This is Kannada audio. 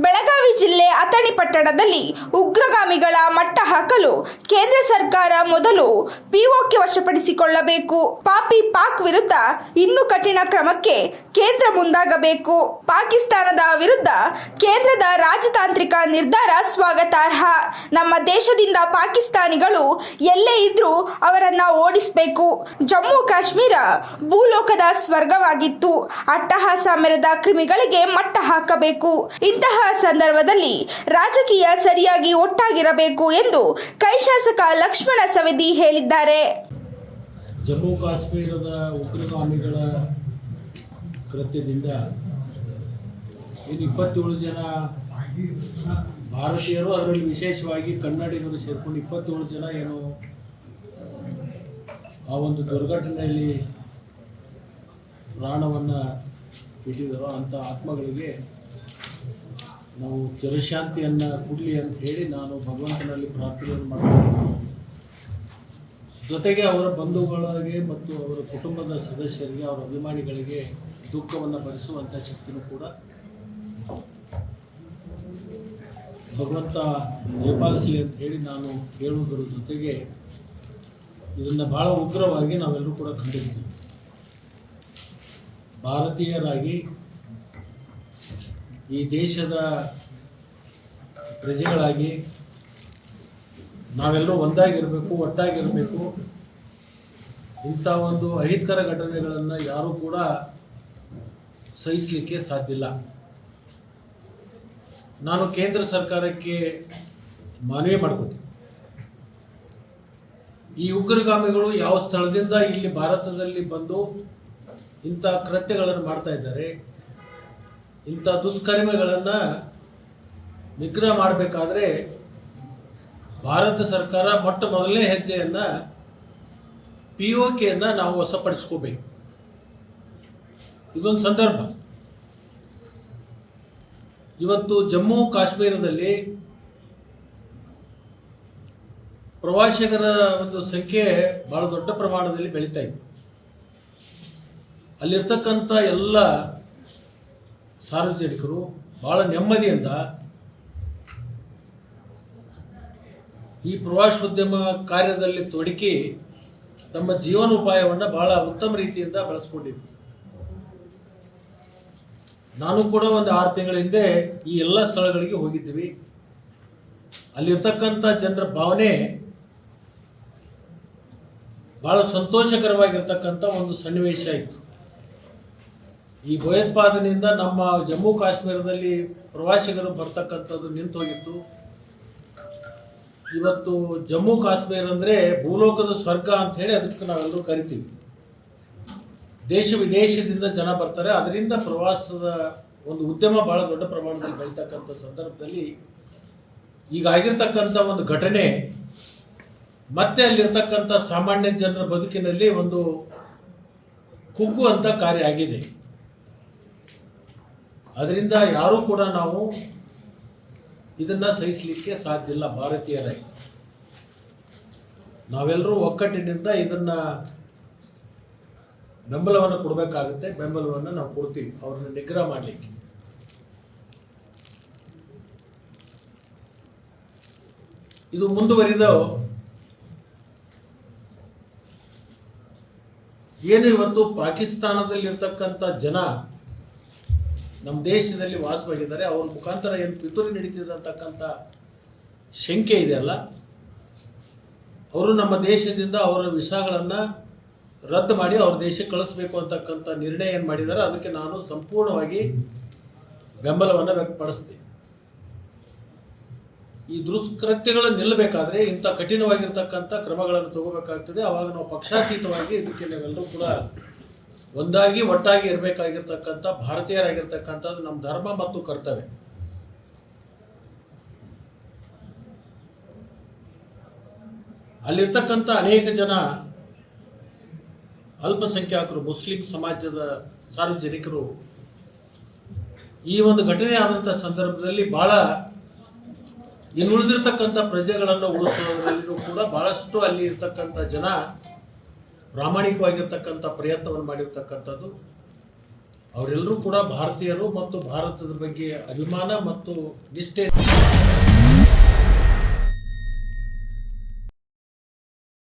ಬೆಳಗಾವಿ ಜಿಲ್ಲೆ ಅಥಣಿ ಪಟ್ಟಣದಲ್ಲಿ ಉಗ್ರಗಾಮಿಗಳ ಮಟ್ಟ ಹಾಕಲು ಕೇಂದ್ರ ಸರ್ಕಾರ ಮೊದಲು ಪಿಒಕೆ ವಶಪಡಿಸಿಕೊಳ್ಳಬೇಕು. ಪಾಪಿ ಪಾಕ್ ವಿರುದ್ಧ ಇನ್ನೂ ಕಠಿಣ ಕ್ರಮಕ್ಕೆ ಕೇಂದ್ರ ಮುಂದಾಗಬೇಕು. ಪಾಕಿಸ್ತಾನದ ವಿರುದ್ಧ ಕೇಂದ್ರದ ರಾಜತಾಂತ್ರಿಕ ನಿರ್ಧಾರ ಸ್ವಾಗತಾರ್ಹ. ನಮ್ಮ ದೇಶದಿಂದ ಪಾಕಿಸ್ತಾನಿಗಳು ಎಲ್ಲೇ ಇದ್ರೂ ಅವರನ್ನ ಓಡಿಸಬೇಕು. ಜಮ್ಮು ಕಾಶ್ಮೀರ ಭೂಲೋಕದ ಸ್ವರ್ಗವಾಗಿತ್ತು. ಅಟ್ಟಹಾಸ ಮೆರೆದ ಕ್ರಿಮಿಗಳಿಗೆ ಮಟ್ಟ ಹಾಕಬೇಕು. ಇಂತಹ ಸಂದರ್ಭದಲ್ಲಿ ರಾಜಕೀಯ ಸರಿಯಾಗಿ ಒಟ್ಟಾಗಿರಬೇಕು ಎಂದು ಕೈ ಶಾಸಕ ಲಕ್ಷ್ಮಣ ಸವದಿ ಹೇಳಿದ್ದಾರೆ. ಜಮ್ಮು ಕಾಶ್ಮೀರದ ಉಗ್ರಗಾಮಿಗಳ ಕೃತ್ಯದಿಂದ ಇನ್ನು 27 ಜನ ಭಾರತೀಯರು, ಅದರಲ್ಲಿ ವಿಶೇಷವಾಗಿ ಕನ್ನಡಿಗರು ಸೇರಿಕೊಂಡು 27 ಜನ ಏನು ಆ ಒಂದು ದುರ್ಘಟನೆಯಲ್ಲಿ ಪ್ರಾಣವನ್ನು ಬಿಟ್ಟಿದ್ದಾರೋ ಅಂಥ ಆತ್ಮಗಳಿಗೆ ನಾವು ಚಿರಶಾಂತಿಯನ್ನು ಕೊಡಲಿ ಅಂತ ಹೇಳಿ ನಾನು ಭಗವಂತನಲ್ಲಿ ಪ್ರಾರ್ಥನೆಯನ್ನು ಮಾಡ್ತೀನಿ. ಜೊತೆಗೆ ಅವರ ಬಂಧುಗಳಿಗೆ ಮತ್ತು ಅವರ ಕುಟುಂಬದ ಸದಸ್ಯರಿಗೆ, ಅವರ ಅಭಿಮಾನಿಗಳಿಗೆ ದುಃಖವನ್ನು ಭರಿಸುವಂಥ ಶಕ್ತಿನೂ ಕೂಡ ಭಗವಂತ ದಯಪಾಲಿಸಲಿ ಅಂತ ಹೇಳಿ ನಾನು ಕೇಳುವುದರ ಜೊತೆಗೆ ಇದನ್ನು ಭಾಳ ಉಗ್ರವಾಗಿ ನಾವೆಲ್ಲರೂ ಕೂಡ ಖಂಡಿಸ್ತೀವಿ. ಭಾರತೀಯರಾಗಿ ಈ ದೇಶದ ಪ್ರಜೆಗಳಾಗಿ ನಾವೆಲ್ಲರೂ ಒಂದಾಗಿರಬೇಕು, ಒಟ್ಟಾಗಿರಬೇಕು. ಇಂಥ ಒಂದು ಅಹಿತಕರ ಘಟನೆಗಳನ್ನು ಯಾರೂ ಕೂಡ ಸಹಿಸಲಿಕ್ಕೆ ಸಾಧ್ಯ ಇಲ್ಲ. ನಾನು ಕೇಂದ್ರ ಸರ್ಕಾರಕ್ಕೆ ಮನವಿ ಮಾಡ್ಕೋತೀನಿ. ಈ ಉಗ್ರಗಾಮಿಗಳು ಯಾವ ಸ್ಥಳದಿಂದ ಇಲ್ಲಿ ಭಾರತದಲ್ಲಿ ಬಂದು ಇಂಥ ಕೃತ್ಯಗಳನ್ನು ಮಾಡ್ತಾ ಇದ್ದಾರೆ, ಇಂಥ ದುಷ್ಕರ್ಮಿಗಳನ್ನು ನಿಗ್ರಹ ಮಾಡಬೇಕಾದ್ರೆ ಭಾರತ ಸರ್ಕಾರ ಮೊಟ್ಟ ಮೊದಲನೇ ಹೆಜ್ಜೆಯನ್ನು ಪಿಒಕೆಯನ್ನು ನಾವು ವಶಪಡಿಸ್ಕೋಬೇಕು. ಇದೊಂದು ಸಂದರ್ಭ. ಇವತ್ತು ಜಮ್ಮು ಕಾಶ್ಮೀರದಲ್ಲಿ ಪ್ರವಾಸಿಗರ ಒಂದು ಸಂಖ್ಯೆ ಭಾಳ ದೊಡ್ಡ ಪ್ರಮಾಣದಲ್ಲಿ ಬೆಳೀತಾ ಇದೆ. ಅಲ್ಲಿರ್ತಕ್ಕಂಥ ಎಲ್ಲ ಸಾರ್ವಜನಿಕರು ಭಾಳ ನೆಮ್ಮದಿಯಿಂದ ಈ ಪ್ರವಾಸೋದ್ಯಮ ಕಾರ್ಯದಲ್ಲಿ ತೊಡಗಿ ತಮ್ಮ ಜೀವನೋಪಾಯವನ್ನು ಭಾಳ ಉತ್ತಮ ರೀತಿಯಿಂದ ಬಳಸ್ಕೊಂಡಿದ್ರು. ನಾನು ಕೂಡ ಒಂದು 6 ತಿಂಗಳ ಹಿಂದೆ ಈ ಎಲ್ಲ ಸ್ಥಳಗಳಿಗೆ ಹೋಗಿದ್ದೀವಿ. ಅಲ್ಲಿರ್ತಕ್ಕಂಥ ಜನರ ಭಾವನೆ ಭಾಳ ಸಂತೋಷಕರವಾಗಿರ್ತಕ್ಕಂಥ ಒಂದು ಸನ್ನಿವೇಶ ಇತ್ತು. ಈ ಭಯೋತ್ಪಾದನೆಯಿಂದ ನಮ್ಮ ಜಮ್ಮು ಕಾಶ್ಮೀರದಲ್ಲಿ ಪ್ರವಾಸಿಗರು ಬರ್ತಕ್ಕಂಥದ್ದು ನಿಂತು ಹೋಗಿತ್ತು. ಇವತ್ತು ಜಮ್ಮು ಕಾಶ್ಮೀರ ಅಂದರೆ ಭೂಲೋಕದ ಸ್ವರ್ಗ ಅಂತ ಹೇಳಿ ಅದಕ್ಕೆ ನಾವೆಲ್ಲರೂ ಕರಿತೀವಿ. ದೇಶ ವಿದೇಶದಿಂದ ಜನ ಬರ್ತಾರೆ. ಅದರಿಂದ ಪ್ರವಾಸದ ಒಂದು ಉದ್ಯಮ ಭಾಳ ದೊಡ್ಡ ಪ್ರಮಾಣದಲ್ಲಿ ಬೆಳೀತಕ್ಕಂಥ ಸಂದರ್ಭದಲ್ಲಿ ಈಗ ಆಗಿರ್ತಕ್ಕಂಥ ಒಂದು ಘಟನೆ ಮತ್ತೆ ಅಲ್ಲಿರ್ತಕ್ಕಂಥ ಸಾಮಾನ್ಯ ಜನರ ಬದುಕಿನಲ್ಲಿ ಒಂದು ಕುಗ್ಗುವಂಥ ಕಾರ್ಯ ಆಗಿದೆ. ಅದರಿಂದ ಯಾರೂ ಕೂಡ ನಾವು ಇದನ್ನು ಸಹಿಸಲಿಕ್ಕೆ ಸಾಧ್ಯ ಇಲ್ಲ. ಭಾರತೀಯರಾಗಿ ನಾವೆಲ್ಲರೂ ಒಕ್ಕಟ್ಟಿನಿಂದ ಇದನ್ನು ಬೆಂಬಲವನ್ನು ಕೊಡಬೇಕಾಗುತ್ತೆ. ಬೆಂಬಲವನ್ನು ನಾವು ಕೊಡ್ತೀವಿ ಅವ್ರನ್ನ ನಿಗ್ರಹ ಮಾಡಲಿಕ್ಕೆ. ಇದು ಮುಂದುವರಿದ ಏನು ಇವತ್ತು ಪಾಕಿಸ್ತಾನದಲ್ಲಿರ್ತಕ್ಕಂಥ ಜನ ನಮ್ಮ ದೇಶದಲ್ಲಿ ವಾಸವಾಗಿದ್ದಾರೆ, ಅವ್ರ ಮುಖಾಂತರ ಏನು ಪಿತೂರಿ ನಡೀತಿದೆ ಅಂತಕ್ಕಂಥ ಶಂಕೆ ಇದೆಯಲ್ಲ, ಅವರು ನಮ್ಮ ದೇಶದಿಂದ ಅವರ ವಿಸಾಗಳನ್ನು ರದ್ದು ಮಾಡಿ ಅವ್ರ ದೇಶಕ್ಕೆ ಕಳಿಸ್ಬೇಕು ಅಂತಕ್ಕಂಥ ನಿರ್ಣಯ ಏನು ಮಾಡಿದ್ದಾರೆ, ಅದಕ್ಕೆ ನಾನು ಸಂಪೂರ್ಣವಾಗಿ ಬೆಂಬಲವನ್ನು ವ್ಯಕ್ತಪಡಿಸ್ತೀನಿ. ಈ ದುಷ್ಕೃತ್ಯಗಳು ನಿಲ್ಲಬೇಕಾದ್ರೆ ಇಂಥ ಕಠಿಣವಾಗಿರ್ತಕ್ಕಂಥ ಕ್ರಮಗಳನ್ನು ತಗೋಬೇಕಾಗ್ತದೆ. ಆವಾಗ ನಾವು ಪಕ್ಷಾತೀತವಾಗಿ ಇದಕ್ಕೆ ನಾವೆಲ್ಲರೂ ಕೂಡ ಒಂದಾಗಿ ಒಟ್ಟಾಗಿ ಇರಬೇಕಾಗಿರ್ತಕ್ಕಂಥ ಭಾರತೀಯರಾಗಿರ್ತಕ್ಕಂಥದ್ದು ನಮ್ಮ ಧರ್ಮ ಮತ್ತು ಕರ್ತವ್ಯ. ಅಲ್ಲಿರ್ತಕ್ಕಂಥ ಅನೇಕ ಜನ ಅಲ್ಪಸಂಖ್ಯಾತರು, ಮುಸ್ಲಿಂ ಸಮಾಜದ ಸಾರ್ವಜನಿಕರು ಈ ಒಂದು ಘಟನೆ ಆದಂಥ ಸಂದರ್ಭದಲ್ಲಿ ಭಾಳ ಇನ್ನುಳಿದಿರ್ತಕ್ಕಂಥ ಪ್ರಜೆಗಳನ್ನು ಉಳಿಸೋದ್ರಲ್ಲಿಯೂ ಕೂಡ ಭಾಳಷ್ಟು ಅಲ್ಲಿ ಇರ್ತಕ್ಕಂಥ ಜನ ಪ್ರಾಮಾಣಿಕವಾಗಿರ್ತಕ್ಕಂಥ ಪ್ರಯತ್ನವನ್ನು ಮಾಡಿರ್ತಕ್ಕಂಥದ್ದು. ಅವರೆಲ್ಲರೂ ಕೂಡ ಭಾರತೀಯರು ಮತ್ತು ಭಾರತದ ಬಗ್ಗೆ ಅಭಿಮಾನ ಮತ್ತು ನಿಷ್ಠೆ